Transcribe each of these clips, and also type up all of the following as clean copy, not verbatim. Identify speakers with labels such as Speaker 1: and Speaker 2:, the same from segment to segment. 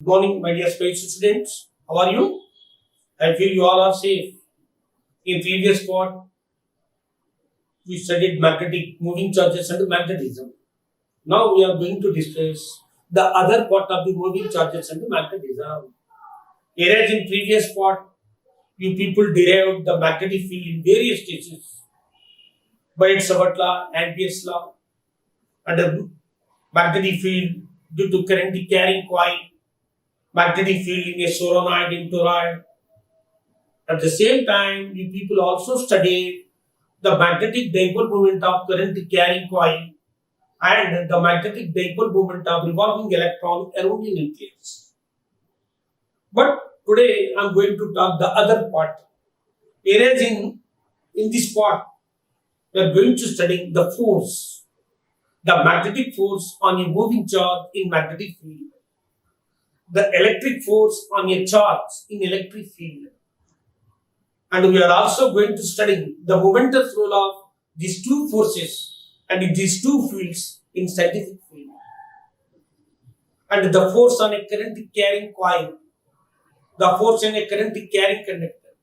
Speaker 1: Morning, my dear space students. How are you? I feel you all are safe. In previous part, we studied magnetic moving charges and magnetism. Now we are going to discuss the other part of the moving charges and magnetism. Whereas in previous part, you people derived the magnetic field in various cases by Savart law, Ampere's law, and the magnetic field due to current carrying coil, magnetic field in a solenoid in toroid. At the same time, you people also studied the magnetic dipole moment of current carrying coil and the magnetic dipole moment of revolving electron around the nucleus. But today I am going to talk the other part. Whereas in this part, we are going to study the force, the magnetic force on a moving charge in magnetic field, the electric force on a charge in electric field. And we are also going to study the momentous role of these two forces and these two fields in scientific field. And the force on a current carrying coil, the force on a current carrying conductor.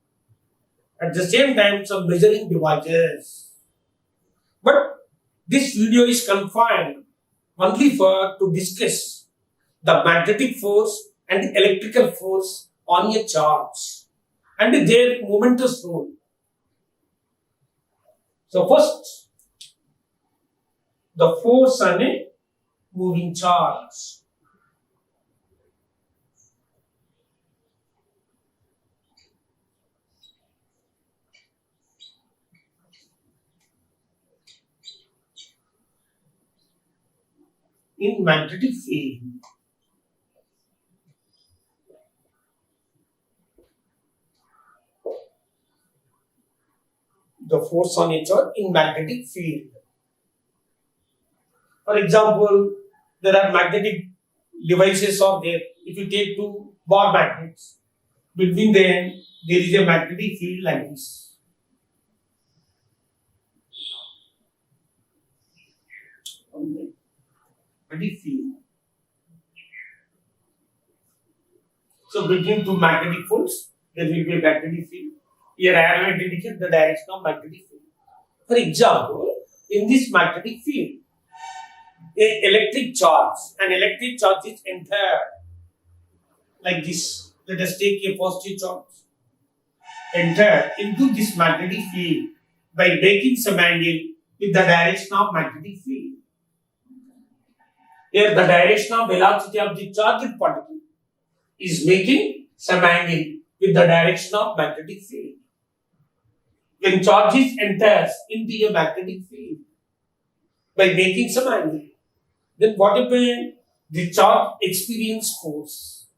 Speaker 1: At the same time, some measuring devices. But this video is confined only for to discuss the magnetic force and electrical force on a charge and their momentous role. So first, the force on a moving charge. In magnetic field, the force on a charge in magnetic field. For example, there are magnetic devices are there. If you take two bar magnets, between them there is a magnetic field like this. Magnetic field. So between two magnetic poles, there will be a magnetic field. Here arrow indicates the direction of magnetic field. For example, in this magnetic field, an electric charge is entered like this. Let us take a positive charge entered into this magnetic field by making some angle with the direction of magnetic field. Here the direction of velocity of the charged particle is making some angle with the direction of magnetic field. When charges enters into a magnetic field by making some angle, then what happens? The charge experience force.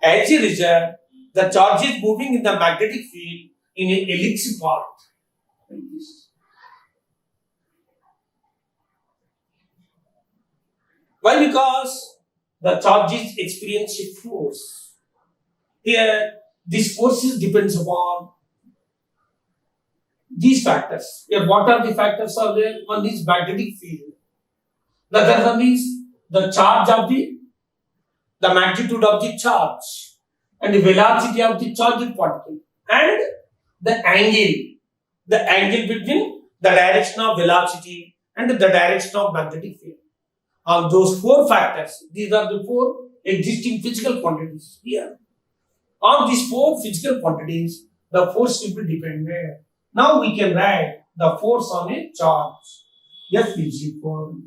Speaker 1: As a result, the charge is moving in the magnetic field in an ellipse path like this. Why? Because the charges experience a force. Here, this force depends upon these factors. Here, what are the factors are there? One is magnetic field. The other one is the charge of the magnitude of the charge and the velocity of the charged particle and the angle between the direction of velocity and the direction of magnetic field. On those four factors, these are the four existing physical quantities here. On these four physical quantities, the force will be dependent. Now we can write the force on a charge. F is equal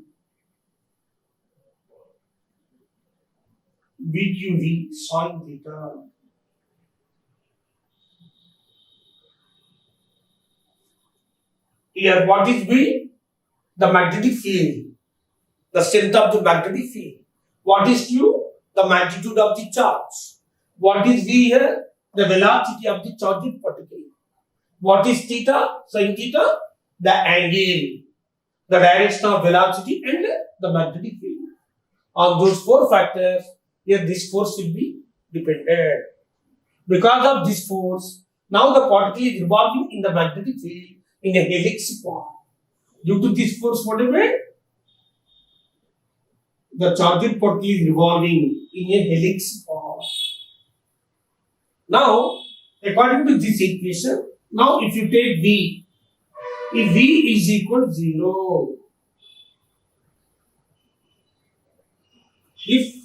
Speaker 1: BQV sin theta. Here, what is B? The magnetic field. The strength of the magnetic field. What is Q? The magnitude of the charge. What is V here? The velocity of the charged particle. What is theta? Sin theta? The angle, the direction of velocity and the magnetic field. On those four factors, here this force will be dependent. Because of this force, now the particle is revolving in the magnetic field in a helix path. Due to this force, what happened? The charged particle is revolving in a helix path. Now, according to this equation, now if you take V, if V is equal to 0, if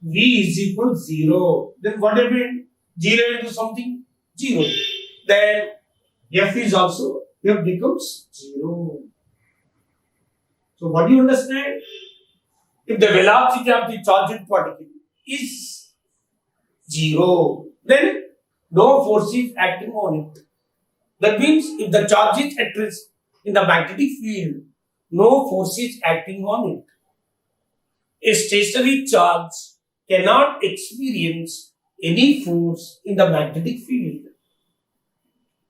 Speaker 1: V is equal to 0, then what happened? 0 into something? 0. Then F is also, F becomes 0. So what do you understand? If the velocity of the charged particle is 0, then no force is acting on it. That means if the charge is at rest in the magnetic field, no force is acting on it. A stationary charge cannot experience any force in the magnetic field.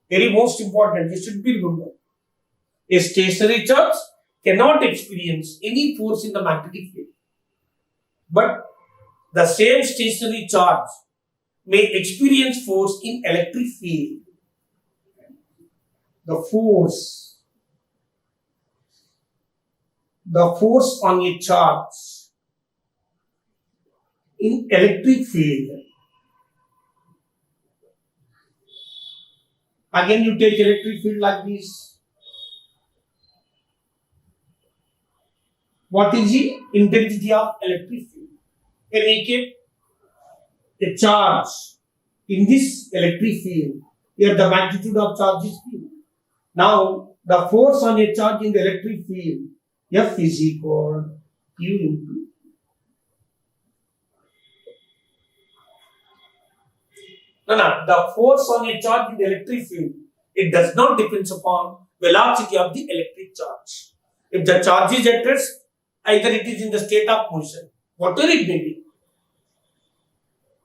Speaker 1: Very most important, you should be remembered. A stationary charge cannot experience any force in the magnetic field. But the same stationary charge may experience force in electric field. The force on a charge in electric field. Again, you take electric field like this. What is the intensity of electric field? Can we keep a charge in this electric field? Here the magnitude of charge is Q. Now, the force on a charge in the electric field, F is equal to Q into. No, the force on a charge in the electric field, it does not depend upon velocity of the electric charge. If the charge is at rest, either it is in the state of motion, whatever it may be,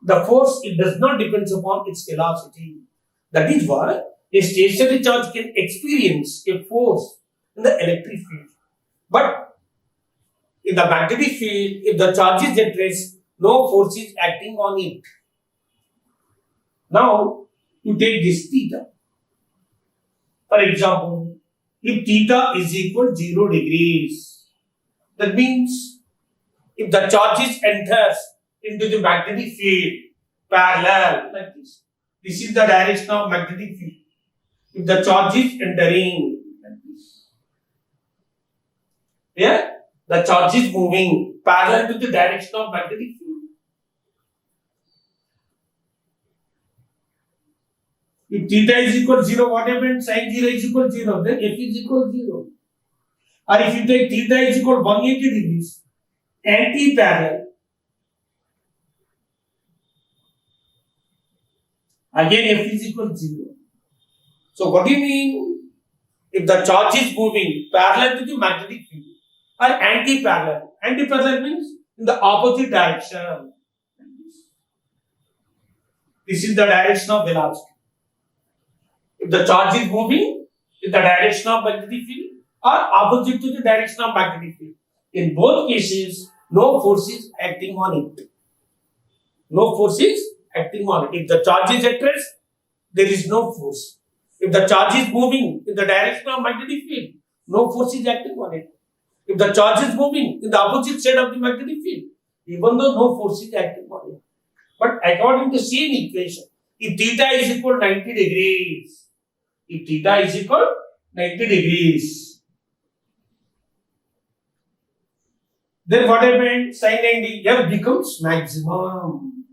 Speaker 1: the force, it does not depend upon its velocity. That is why a stationary charge can experience a force in the electric field. But in the magnetic field, if the charge is at rest, no force is acting on it. Now, to take this theta. For example, if theta is equal to 0 degrees, that means if the charges enters into the magnetic field parallel like this, this is the direction of magnetic field. If the charge is entering like this, yeah, the charge is moving parallel to the direction of magnetic field. If theta is equal to 0, what happens? Sin 0 is equal to 0, then F is equal to 0. Or if you take theta is equal to 180 degrees, anti-parallel, again F is equal to 0. So what do you mean? If the charge is moving parallel to the magnetic field or anti-parallel, anti-parallel means in the opposite direction. This is the direction of velocity. If the charge is moving in the direction of magnetic field or opposite to the direction of magnetic field, in both cases, no force is acting on it. No force is acting on it. If the charge is at rest, there is no force. If the charge is moving in the direction of magnetic field, no force is acting on it. If the charge is moving in the opposite side of the magnetic field, even though no force is acting on it. But according to the same equation, if theta is equal to 90 degrees, if theta is equal to 90 degrees, then what happened? Sin 90, F becomes maximum.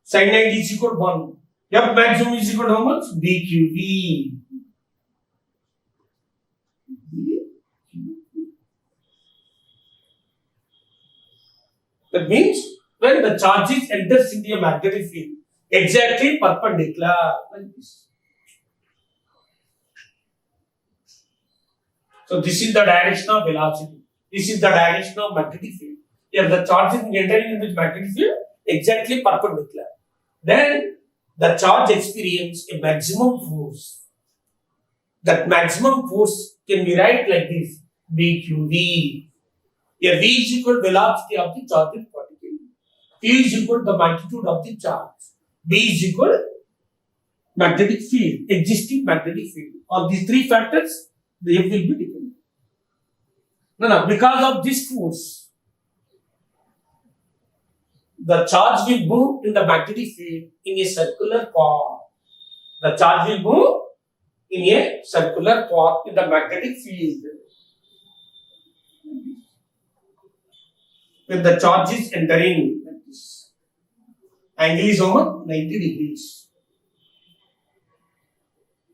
Speaker 1: Sin 90 is equal to 1. F maximum is equal to how much? BQV. That means when the charges enters into a magnetic field, exactly perpendicular like this. So this is the direction of velocity. This is the direction of magnetic field. If the charge is entering into the magnetic field, exactly perpendicular, then the charge experiences a maximum force. That maximum force can be write like this: BQV. Here V is equal to velocity of the charged particle. Q is equal to the magnitude of the charge. B is equal to magnetic field, existing magnetic field. On these three factors, the F will be dependent. No, because of this force, the charge will move in the magnetic field in a circular path. The charge will move in a circular path in the magnetic field. When the charge is entering like this, angle is how much? 90 degrees.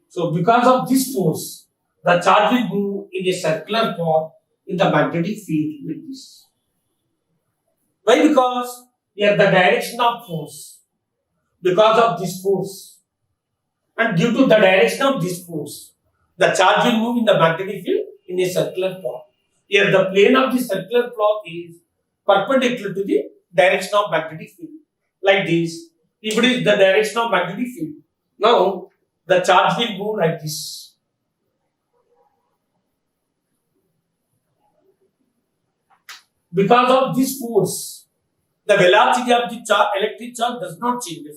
Speaker 1: So because of this force, the charge will move in a circular path in the magnetic field like this. Why? Because here the direction of force, because of this force, and due to the direction of this force, the charge will move in the magnetic field in a circular path. Here the plane of the circular path is perpendicular to the direction of magnetic field. Like this, if it is the direction of magnetic field, now the charge will move like this. Because of this force, the velocity of the electric charge does not change.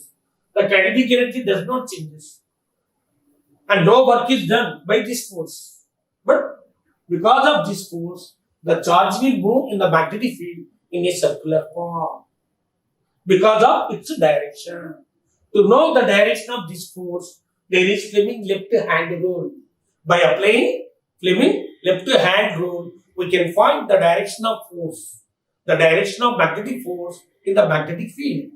Speaker 1: The kinetic energy does not change. And no work is done by this force. But because of this force, the charge will move in the magnetic field in a circular path. Because of its direction. To know the direction of this force, there is Fleming left hand rule. By applying Fleming left hand rule, we can find the direction of force, the direction of magnetic force in the magnetic field.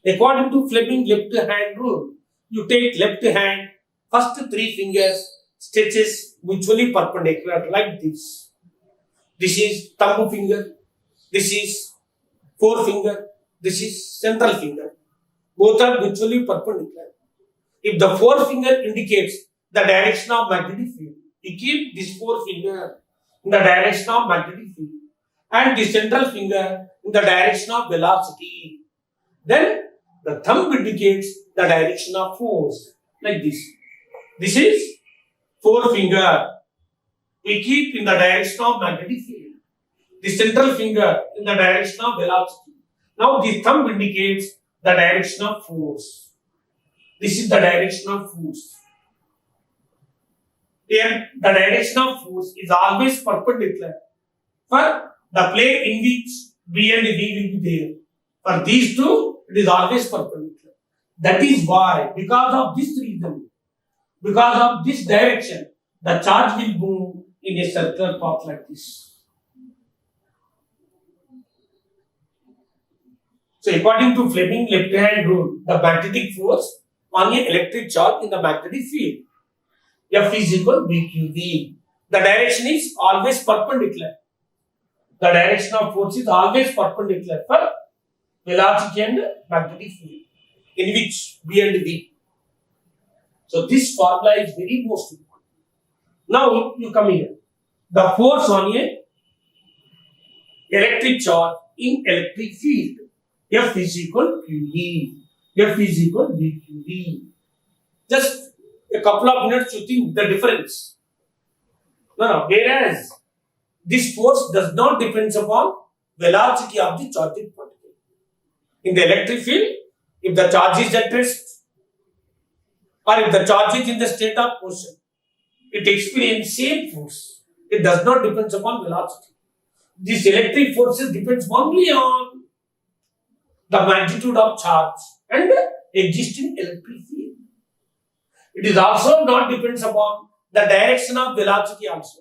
Speaker 1: According to Fleming left hand rule, you take left hand, first three fingers stretches mutually perpendicular like this. This is thumb finger, this is forefinger, this is central finger. Both are mutually perpendicular. If the forefinger indicates the direction of magnetic field, you keep this forefinger in the direction of magnetic field and the central finger in the direction of velocity. Then the thumb indicates the direction of force like this. This is forefinger. We keep in the direction of magnetic field. The central finger in the direction of velocity. Now the thumb indicates the direction of force. This is the direction of force. Here, the direction of force is always perpendicular for the plane in which B and V will be there. For these two, it is always perpendicular. That is why, because of this reason, because of this direction, the charge will move in a circular path like this. So, according to Fleming left hand rule, the magnetic force on an electric charge in the magnetic field, F is equal to BQV. The direction is always perpendicular. The direction of force is always perpendicular for velocity and magnetic field, in which B and V. So this formula is very most important. Now you come here. The force on a electric charge in electric field, F is equal to QE. F is equal to BQV. Just a couple of minutes you think the difference. No, whereas this force does not depend upon velocity of the charging particle. In the electric field, if the charge is at rest or if the charge is in the state of motion, it experiences same force. It does not depend upon velocity. This electric forces depends only on the magnitude of charge and the existing electric field. It is also not depends upon the direction of velocity also.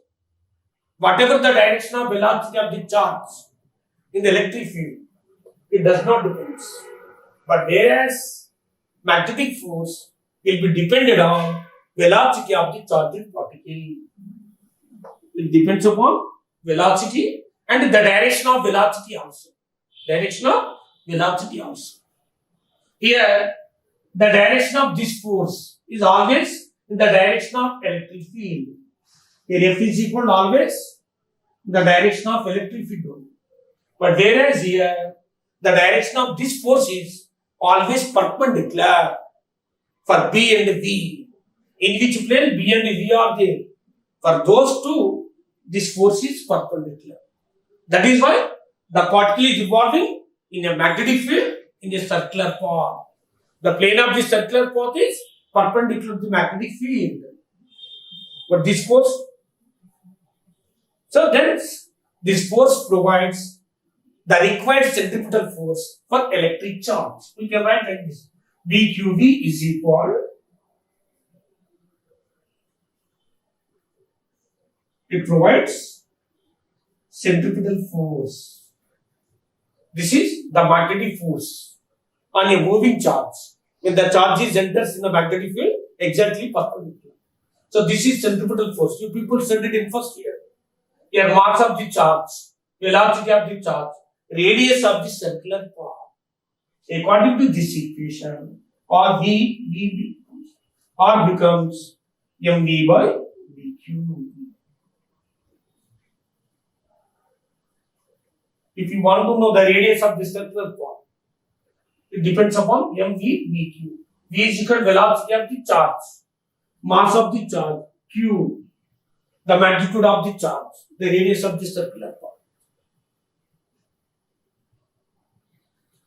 Speaker 1: Whatever the direction of velocity of the charge in the electric field, it does not depend. But whereas magnetic force will be dependent on velocity of the charging particle. It depends upon velocity and the direction of velocity also. Direction of velocity also. Here, the direction of this force is always in the direction of electric field. Here F is equal to always in the direction of electric field. But whereas here, the direction of this force is always perpendicular for B and V. In which plane B and V are there? For those two, this force is perpendicular. That is why the particle is revolving in a magnetic field in a circular path. The plane of this circular path is perpendicular to the magnetic field. But this force, so then this force provides the required centripetal force for electric charge. We can write like this. BQV is equal, it provides centripetal force. This is the magnetic force on a moving charge. When the charge is enters in the magnetic field, exactly perpendicular. So this is centripetal force. You people studied in first year. Here mass of the charge, velocity of the charge, radius of the circular path. According to this equation, or V R becomes mv by bq. If you want to know the radius of the circular path, it depends upon mv bq. V is equal to velocity of the charge, mass of the charge, q, the magnitude of the charge, the radius of the circular path.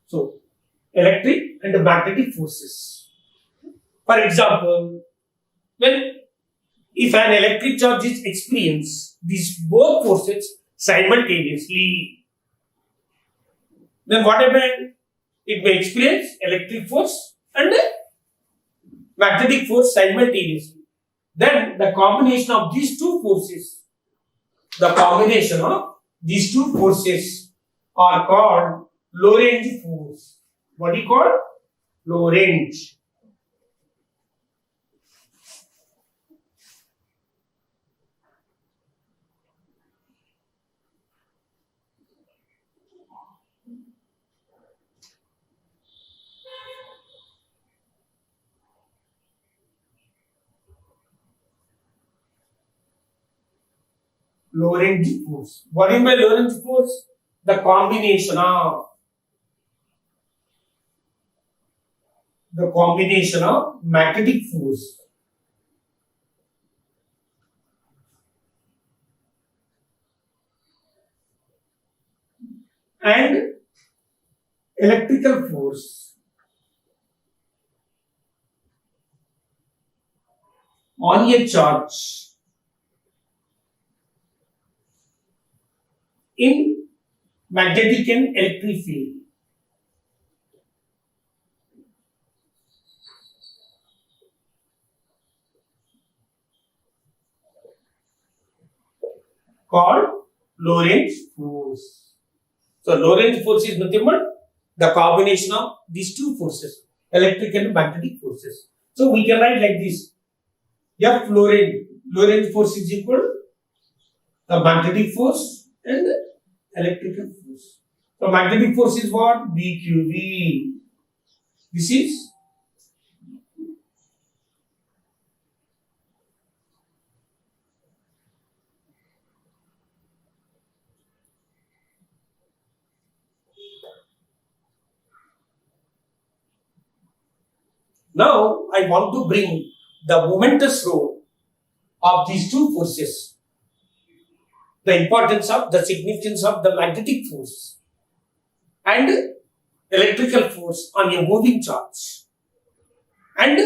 Speaker 1: So, electric and magnetic forces. For example, if an electric charge is experienced, these both forces simultaneously, then what happens? It may experience electric force and magnetic force simultaneously. Then the combination of these two forces, are called Lorentz force. What do you call? Lorentz. Lorentz force. What do you mean by Lorentz force? The combination of magnetic force and electrical force on a charge in magnetic and electric field. Called Lorentz force. So Lorentz force is nothing but the combination of these two forces, electric and magnetic forces. So we can write like this: F Lorentz force is equal to the magnetic force and electrical force. So magnetic force is what? BQV. This is now I want to bring the momentous role of these two forces, the importance of the significance of the magnetic force and electrical force on a moving charge and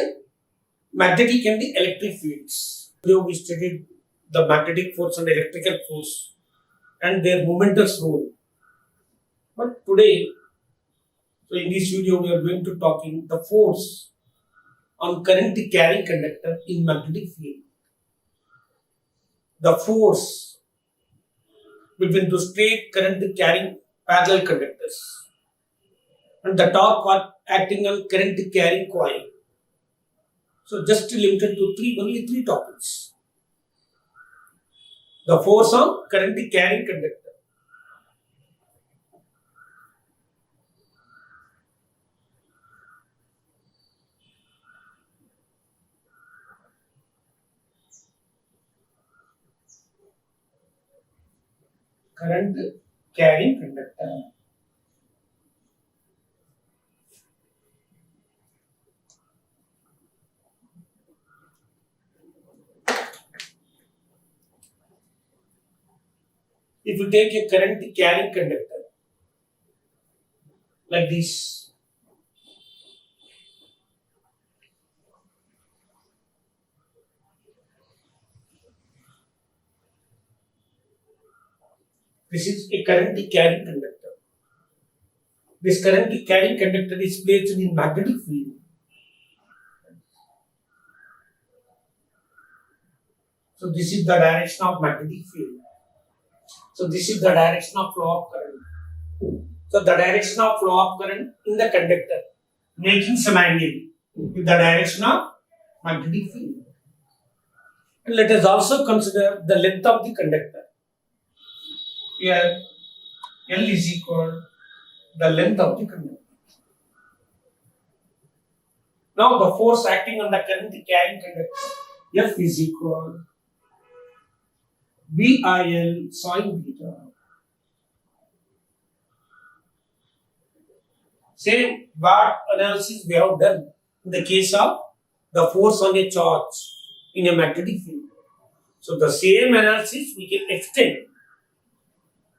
Speaker 1: magnetic and electric fields. We studied the magnetic force and electrical force and their momentous role. But today, so in this video, we are going to talking the force on current carrying conductor in magnetic field. The force between the straight current carrying parallel conductors and the torque acting on current carrying coil. So just limited to only three topics. The force on current carrying conductor. Current carrying conductor. If you take a current carrying conductor like this, this is a current carrying conductor. this current carrying conductor is placed in magnetic field. So this is the direction of magnetic field. So this is the direction of flow of current. So the direction of flow of current in the conductor making some angle with the direction of magnetic field. And let us also consider the length of the conductor. Here L is equal the length of the conductor. Now the force acting on the current carrying conductor F is equal BIL sin theta. Same what analysis we have done in the case of the force on a charge in a magnetic field. So the same analysis we can extend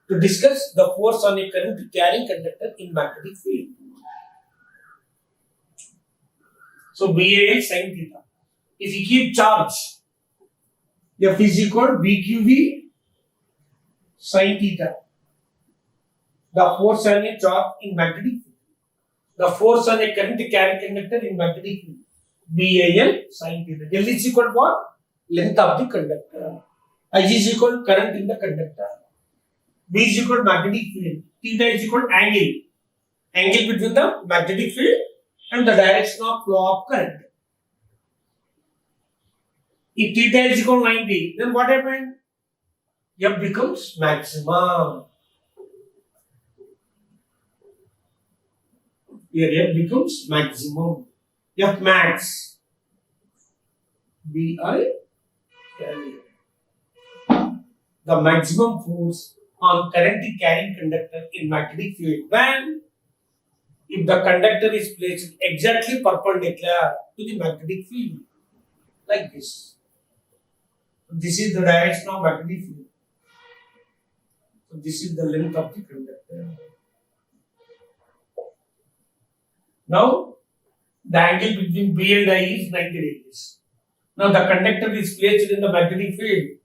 Speaker 1: to discuss the force on a current carrying conductor in magnetic field. So BAL sin theta. If you keep charge, F is equal BQV sin theta. The force on a charge in magnetic field. The force on a current carrying conductor in magnetic field. BAL sin theta. L is equal to what? Length of the conductor. I is equal to current in the conductor. B is equal to magnetic field. Theta is equal to angle. Angle between the magnetic field and the direction of flow of current. If theta is equal to 90, then what happened? F becomes maximum. Here F becomes maximum. F max. BIL. The maximum force on current carrying conductor in magnetic field when if the conductor is placed exactly perpendicular to the magnetic field like this. This is the direction of magnetic field. So this is the length of the conductor. Now the angle between B and I is 90 degrees. Now the conductor is placed in the magnetic field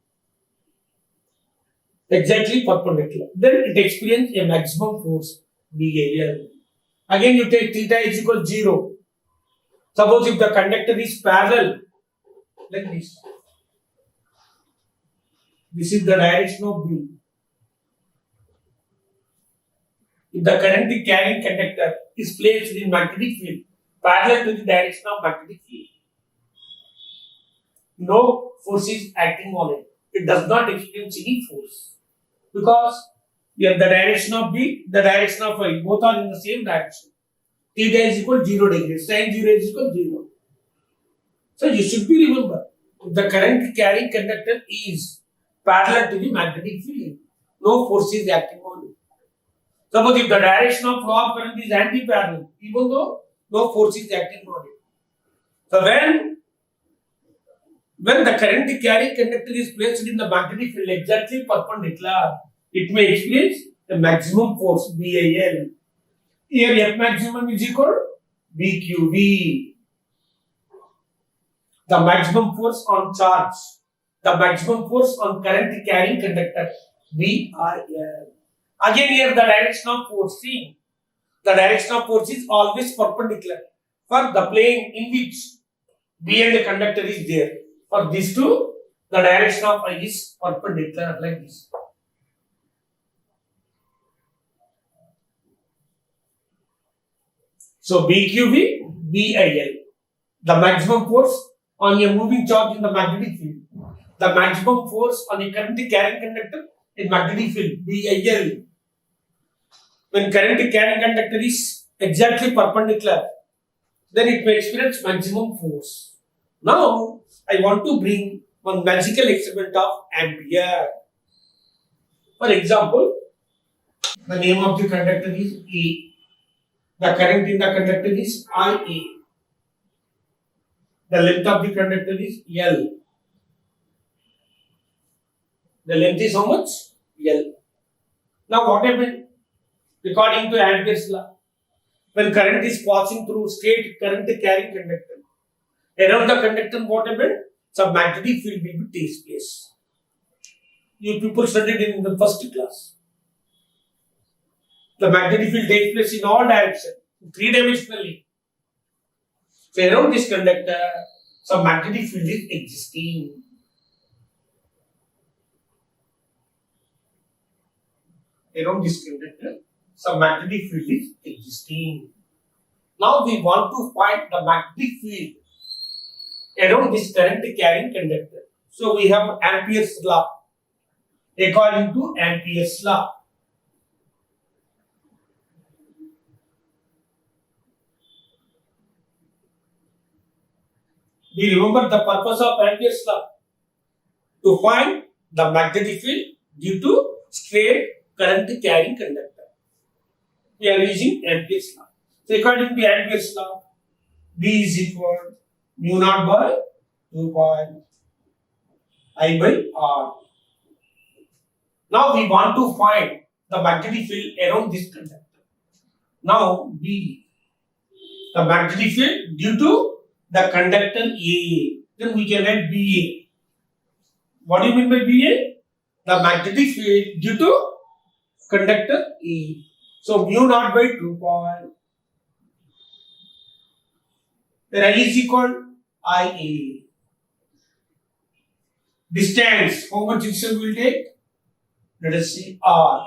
Speaker 1: exactly perpendicular. Then it experiences a maximum force BAL. Again you take theta is equal to 0. Suppose if the conductor is parallel like this. This is the direction of B. If the current carrying conductor is placed in magnetic field parallel to the direction of magnetic field, no force is acting on it. It does not experience any force because here the direction of B, the direction of Y, both are in the same direction. Theta is equal to 0 degrees, sin 0 is equal to 0. So you should be remember, if the current carrying conductor is parallel to the magnetic field, no force is acting on it. Suppose if the direction of flow of current is anti-parallel, even though no force is acting on it. So when the current carrying conductor is placed in the magnetic field exactly perpendicular, it may experience the maximum force BAL. Here F maximum is equal to BQV. The maximum force on charge. The maximum force on current carrying conductor BIL. Again here the direction of force. See, the direction of force is always perpendicular for the plane in which B and the conductor is there. For these two, the direction of I is perpendicular like this. So BQV, BIL. The maximum force on a moving charge in the magnetic field. The maximum force on a current carrying conductor in magnetic field BIL. When current carrying conductor is exactly perpendicular, then it may experience maximum force. Now, I want to bring one magical experiment of ampere. For example, the name of the conductor is E. The current in the conductor is IA. The length of the conductor is L. The length is how much? L. Now what happened? According to Ampere's law, when current is passing through straight current carrying conductor, around the conductor what happened? Some magnetic field will takes place. You people studied in the first class. The magnetic field takes place in all directions, three-dimensionally. So around this conductor, some magnetic field is existing. Around this conductor, some magnetic field is existing. Now we want to find the magnetic field around this current carrying conductor. So we have Ampere's law. According to Ampere's law, do you remember the purpose of Ampere's law? To find the magnetic field due to straight current carrying conductor. We are using Ampere's law. So according to Ampere's law, B is equal mu naught by 2 pi I by R. Now we want to find the magnetic field around this conductor. Now B, the magnetic field due to the conductor A. Then we can write BA. What do you mean by BA? The magnetic field due to conductor A. So mu naught by 2 pi. Where I is equal IA. Distance, how much distance will take? Let us say R.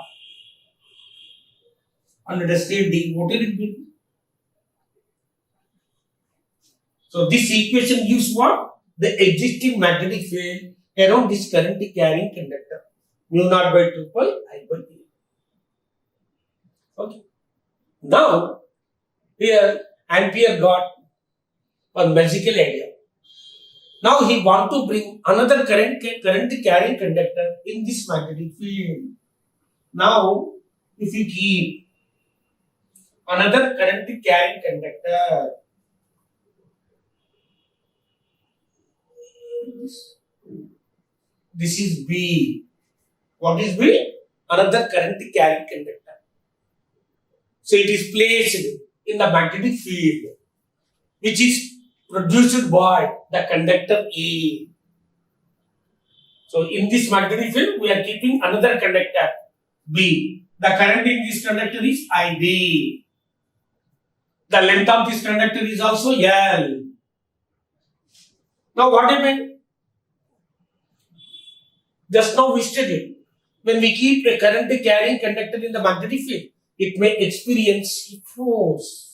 Speaker 1: And let us say D. What will it be? So this equation gives what? The existing magnetic field around this current carrying conductor. Mu naught by 2 pi I by A. Okay. Now, here Ampere got a magical idea. Now he want to bring another current carrying conductor in this magnetic field. Now, if you keep another current carrying conductor, this is B. What is B? Another current carrying conductor. So it is placed in the magnetic field, which is produced by the conductor A. So in this magnetic field, we are keeping another conductor B. The current in this conductor is IB. The length of this conductor is also L. Now what happened? Just now we studied. When we keep a current carrying conductor in the magnetic field, it may experience force.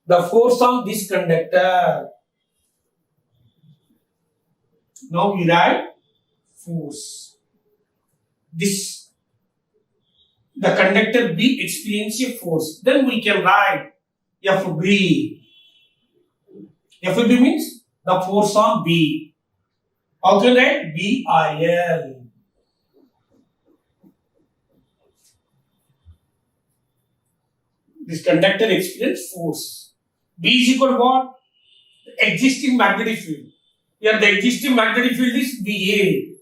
Speaker 1: The force on this conductor. Now we write force. The conductor B experiences a force. Then we can write FB. FB means the force on B. How can I write BIL? This conductor experiences force. B is equal to what? The existing magnetic field. Here the existing magnetic field is BA.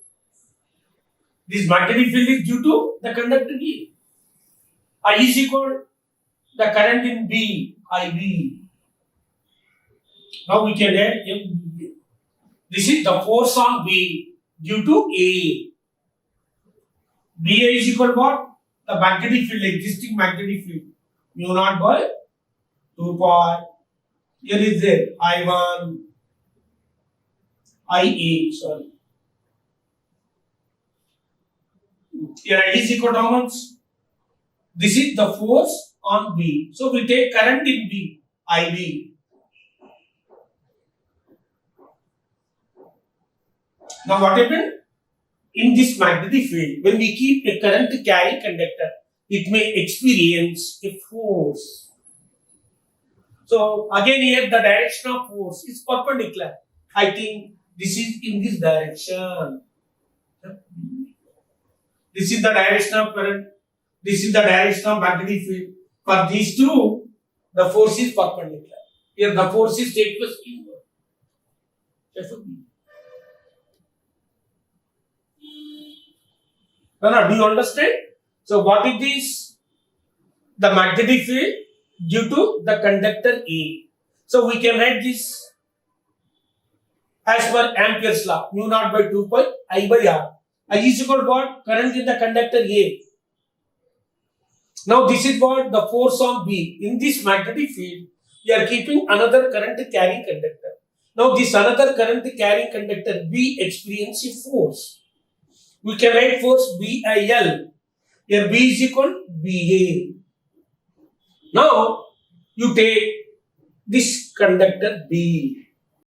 Speaker 1: This magnetic field is due to the conductor A. I is equal to the current in B, IB. Now we can add MBA. This is the force on B due to A. BA is equal to what? The magnetic field, existing magnetic field. Mu naught by 2 pi. Here is there I1, IA, sorry. Here I is equal to how much? This is the force on B. So we take current in B, IB. Now what happened? In this magnetic field, when we keep a current carrying conductor, it may experience a force. So again here the direction of force is perpendicular. I think this is in this direction. This is the direction of current. This is the direction of magnetic field. For these two, the force is perpendicular. Here the force is take place inward. Now, do you understand? So what is this? The magnetic field due to the conductor A. So we can write this as per Ampere's law, mu naught by 2 pi I by R. I is equal to what? Current in the conductor A. Now this is what the force on B. In this magnetic field, we are keeping another current carrying conductor. Now this another current carrying conductor B experiences force. We can write force BIL. Here B is equal to BA. Now you take this conductor B.